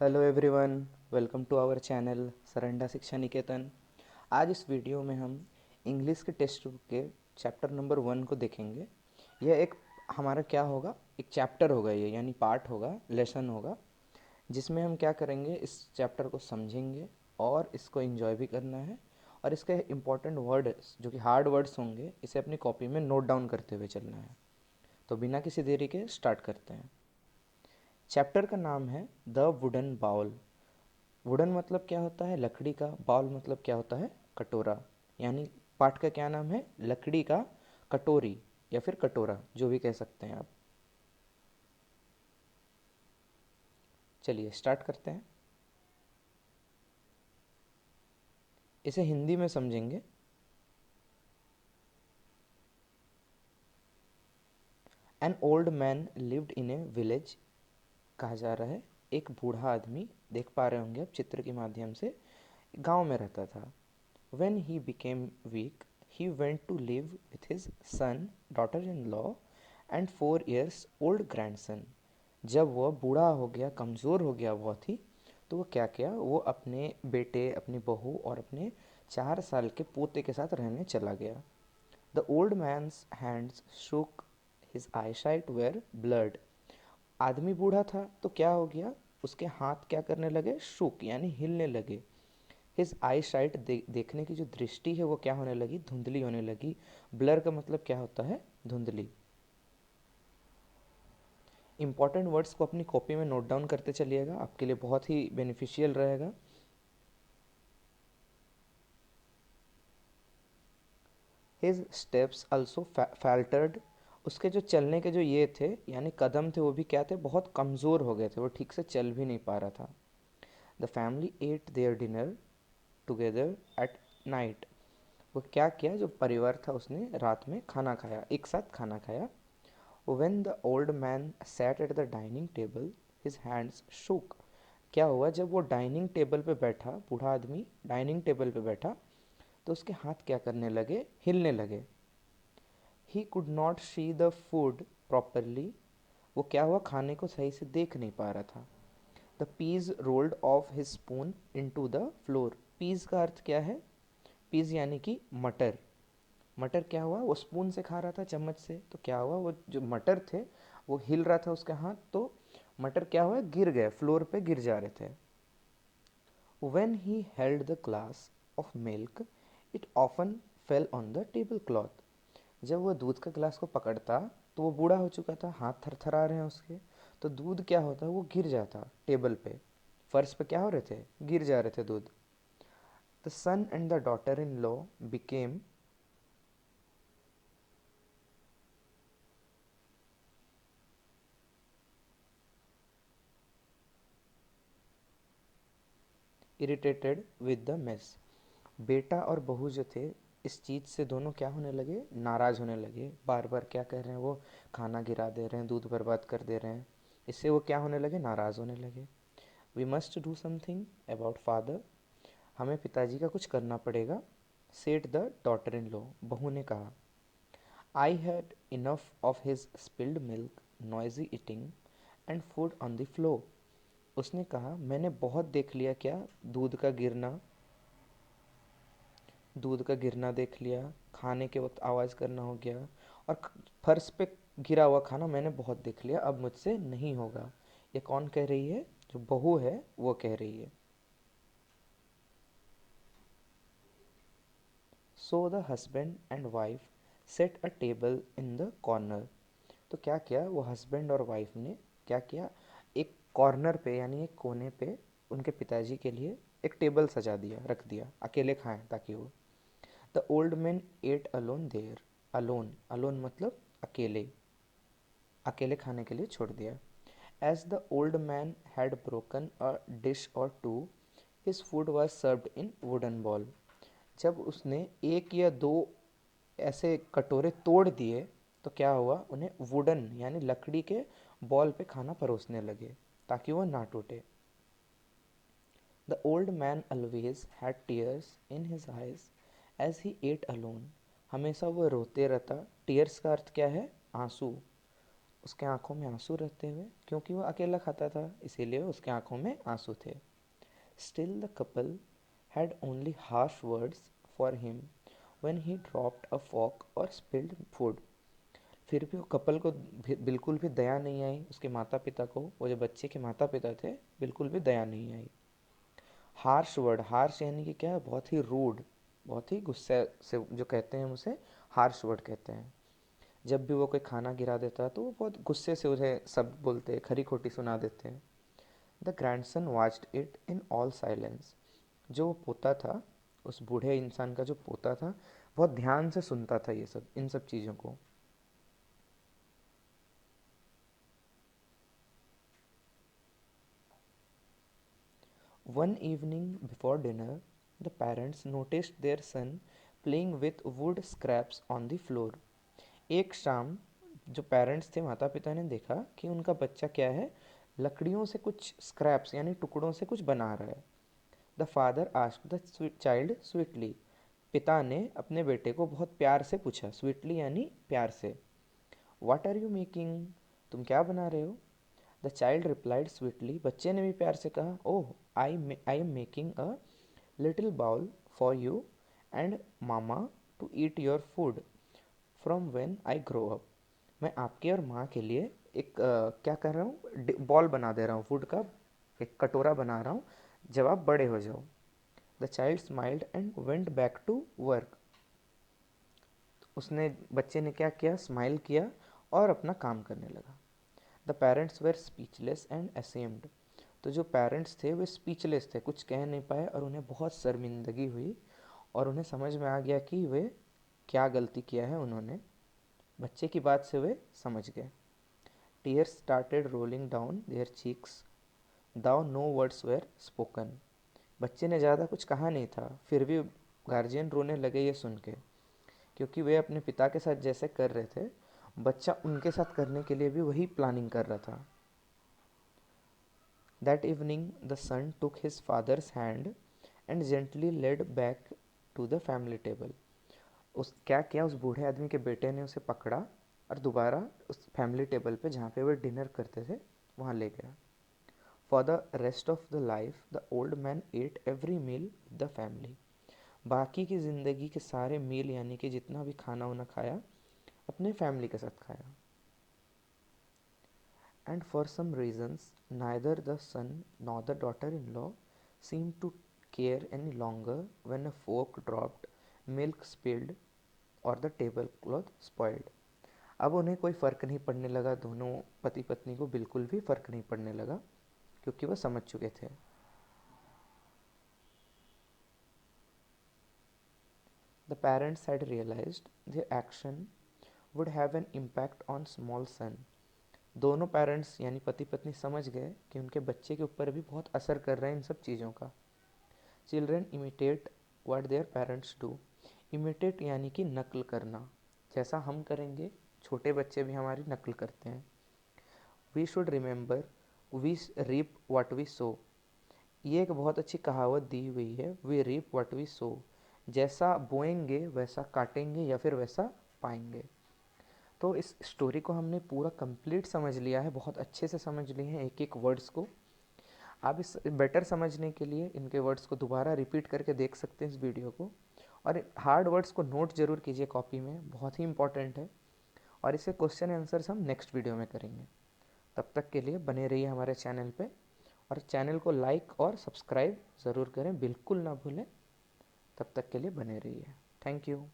Hello everyone, welcome to our channel Saranda Shiksha Niketan. आज इस video में हम इंग्लिश के टेक्स्ट बुक के चैप्टर नंबर 1 को देखेंगे। यह एक हमारा क्या होगा, एक चैप्टर होगा ये, यानी पार्ट होगा, लेसन होगा, जिसमें हम क्या करेंगे, इस चैप्टर को समझेंगे और इसको एंजॉय भी करना है। और इसके इम्पॉर्टेंट वर्ड जो कि हार्ड वर्ड्स होंगे, इसे अपनी कॉपी में नोट डाउन करते हुए चलना है। तो बिना किसी देरी के स्टार्ट करते हैं। चैप्टर का नाम है द वुडन बाउल। वुडन मतलब क्या होता है, लकड़ी का। बाउल मतलब क्या होता है, कटोरा। यानी पाठ का क्या नाम है, लकड़ी का कटोरी या फिर कटोरा, जो भी कह सकते हैं आप। चलिए स्टार्ट करते हैं। इसे हिंदी में समझेंगे। An old man lived in A village. कहा जा रहा है एक बूढ़ा आदमी, देख पा रहे होंगे आप चित्र के माध्यम से, गांव में रहता था। When he became weak, he went to live with his son, daughter-in-law, and 4 years old grandson. जब वह बूढ़ा हो गया, कमज़ोर हो गया बहुत ही, तो वो क्या किया, वो अपने बेटे, अपनी बहू और अपने 4 साल के पोते के साथ रहने चला गया। The old man's hands shook, his eyesight were blurred. आदमी बूढ़ा था तो क्या हो गया, उसके हाथ क्या करने लगे, शुक यानी हिलने लगे। हिज आई साइट देखने की जो दृष्टि है वो क्या होने लगी, धुंधली होने लगी। ब्लर का मतलब क्या होता है, धुंधली। इंपॉर्टेंट वर्ड्स को अपनी कॉपी में नोट डाउन करते चलिएगा, आपके लिए बहुत ही बेनिफिशियल रहेगा। His steps also faltered. उसके जो चलने के जो ये थे, यानी कदम थे, वो भी क्या थे, बहुत कमज़ोर हो गए थे, वो ठीक से चल भी नहीं पा रहा था। The family at there dinner together at night. वो क्या किया, जो परिवार था उसने रात में खाना खाया, एक साथ खाना खाया। When the old man sat at the dining table, his hands shook. क्या हुआ, जब वो डाइनिंग टेबल पे बैठा, बूढ़ा आदमी डाइनिंग टेबल पे बैठा, तो उसके हाथ क्या करने लगे, हिलने लगे। He could not see the food properly. वो क्या हुआ, खाने को सही से देख नहीं पा रहा था। The peas rolled off his spoon into the floor. Peas का अर्थ क्या है, peas यानी कि मटर। मटर क्या हुआ, वो स्पून से खा रहा था, चम्मच से, तो क्या हुआ, वो जो मटर थे वो हिल रहा था उसका हाथ, तो मटर क्या हुआ, गिर गए, फ्लोर पे गिर जा रहे थे। When he held the glass of milk, it often fell on the table cloth. जब वो दूध का ग्लास को पकड़ता तो वो बूढ़ा हो चुका था, हाथ थरथरा रहे हैं उसके, तो दूध क्या होता, वो गिर जाता टेबल पे, फर्श पे क्या हो रहे थे, गिर जा रहे थे दूध। The son and the daughter in law became irritated with the mess. बेटा और बहू जो थे, इस चीज़ से दोनों क्या होने लगे, नाराज़ होने लगे। बार बार क्या कर रहे हैं वो, खाना गिरा दे रहे हैं, दूध बर्बाद कर दे रहे हैं। इससे वो क्या होने लगे, नाराज़ होने लगे। We must do something about father. हमें पिताजी का कुछ करना पड़ेगा। Said the daughter in law, बहू ने कहा। I had enough of his spilled milk, noisy eating and food on the floor. उसने कहा, मैंने बहुत देख लिया, क्या, दूध का गिरना देख लिया, खाने के वक्त आवाज़ करना हो गया, और फर्श पे गिरा हुआ खाना मैंने बहुत देख लिया, अब मुझसे नहीं होगा। ये कौन कह रही है, जो बहू है वो कह रही है। So the husband and wife set a table in the corner. तो क्या किया, वो हस्बैंड और वाइफ ने क्या किया, एक कॉर्नर पे यानी एक कोने पे उनके पिताजी के लिए एक टेबल सजा दिया, रख दिया, अकेले खाएं ताकि वो। The old man ate alone there. Alone, alone मतलब अकेले, अकेले खाने के लिए छोड़ दिया। As the old man had broken a dish or two, his food was served in wooden bowl. जब उसने एक या दो ऐसे कटोरे तोड़ दिए, तो क्या हुआ, उन्हें वुडन यानी लकड़ी के बॉल पे खाना परोसने लगे ताकि वो ना टूटे। The old man always had tears in his eyes as he ate alone. हमेशा वो रोते रहता। टीयर्स का अर्थ क्या है, आंसू। उसके आंखों में आंसू रहते हुए, क्योंकि वो अकेला खाता था इसीलिए उसके आंखों में आंसू थे. Still the couple had only harsh words for him when he dropped a fork or spilled food. फिर भी वो कपल को बिल्कुल भी दया नहीं आई, उसके माता पिता को, वो जो बच्चे के माता पिता थे, बिल्कुल भी दया नहीं आई. हार्श वर्ड, हार्श यानी कि क्या है, बहुत ही रूड, बहुत ही गुस्से से जो कहते हैं हम उसे हार्श वर्ड कहते हैं. जब भी वो कोई खाना गिरा देता है तो वो बहुत गुस्से से उसे सब बोलते हैं, खरी खोटी सुना देते हैं. The grandson watched it in all silence. जो पोता था, उस बूढ़े इंसान का जो पोता था, बहुत ध्यान से सुनता था ये सब, इन सब चीज़ों को. One evening before dinner, the parents noticed their son playing with wood scraps on the floor. एक शाम जो पेरेंट्स थे, माता पिता ने देखा कि उनका बच्चा क्या है, लकड़ियों से कुछ स्क्रैप्स यानी टुकड़ों से कुछ बना रहा है. The father asked the child sweetly. पिता ने अपने बेटे को बहुत प्यार से पूछा, स्वीटली यानी प्यार से. व्हाट आर यू मेकिंग, तुम क्या बना रहे हो? The child replied sweetly. बच्चे ने भी प्यार से कहा, oh, I am making a little bowl for you and mama to eat your food from when I grow up. मैं आपके और माँ के लिए एक क्या कर रहा हूँ, बॉल बना दे रहा हूँ वुड का, एक कटोरा बना रहा हूँ जब आप बड़े हो जाओ. The child smiled and went back to work. उसने, बच्चे ने क्या किया, स्माइल किया और अपना काम करने लगा. The parents were speechless and ashamed. तो जो पेरेंट्स थे वे स्पीचलेस थे, कुछ कह नहीं पाए और उन्हें बहुत शर्मिंदगी हुई और उन्हें समझ में आ गया कि वे क्या गलती किया है उन्होंने. बच्चे की बात से वे समझ गए. Tears started rolling down their cheeks though no words were spoken. बच्चे ने ज़्यादा कुछ कहा नहीं था, फिर भी गार्जियन रोने लगे ये सुन के, क्योंकि वे अपने पिता के साथ जैसे कर रहे थे, बच्चा उनके साथ करने के लिए भी वही प्लानिंग कर रहा था. That evening, the son took his father's hand and gently led back to the family table. उस क्या किया, उस बूढ़े आदमी के बेटे ने उसे पकड़ा और दोबारा उस फैमिली टेबल पे जहाँ पे वे डिनर करते थे वहाँ ले गया. For the rest of the life the old man ate every meal with the family. बाकी की ज़िंदगी के सारे मील यानी कि जितना भी खाना वाना खाया, अपने फैमिली के साथ खाया. And for some reasons, neither the son nor the daughter in law seemed to care any longer when a fork dropped, milk spilled, or the tablecloth spoiled. अब उन्हें कोई फ़र्क नहीं पड़ने लगा, दोनों पति पत्नी को बिल्कुल भी फ़र्क नहीं पड़ने लगा, क्योंकि वह समझ चुके थे. The parents had realized their action would have an impact on small son. दोनों पेरेंट्स यानी पति पत्नी समझ गए कि उनके बच्चे के ऊपर भी बहुत असर कर रहा है इन सब चीज़ों का. Children imitate what their parents do. Imitate यानी कि नकल करना, जैसा हम करेंगे छोटे बच्चे भी हमारी नकल करते हैं. We should remember we reap what we sow. ये एक बहुत अच्छी कहावत दी हुई है, we reap what we sow. जैसा बोएंगे वैसा काटेंगे या फिर वैसा पाएंगे. तो इस स्टोरी को हमने पूरा कंप्लीट समझ लिया है, बहुत अच्छे से समझ लिए हैं एक एक वर्ड्स को. आप इस बेटर समझने के लिए इनके वर्ड्स को दोबारा रिपीट करके देख सकते हैं इस वीडियो को. और हार्ड वर्ड्स को नोट जरूर कीजिए कॉपी में, बहुत ही इंपॉर्टेंट है. और इसे क्वेश्चन आंसर्स हम नेक्स्ट वीडियो में करेंगे. तब तक के लिए बने रहिए हमारे चैनल पे, और चैनल को लाइक और सब्सक्राइब ज़रूर करें, बिल्कुल ना भूलें. तब तक के लिए बने रहिए. Thank you.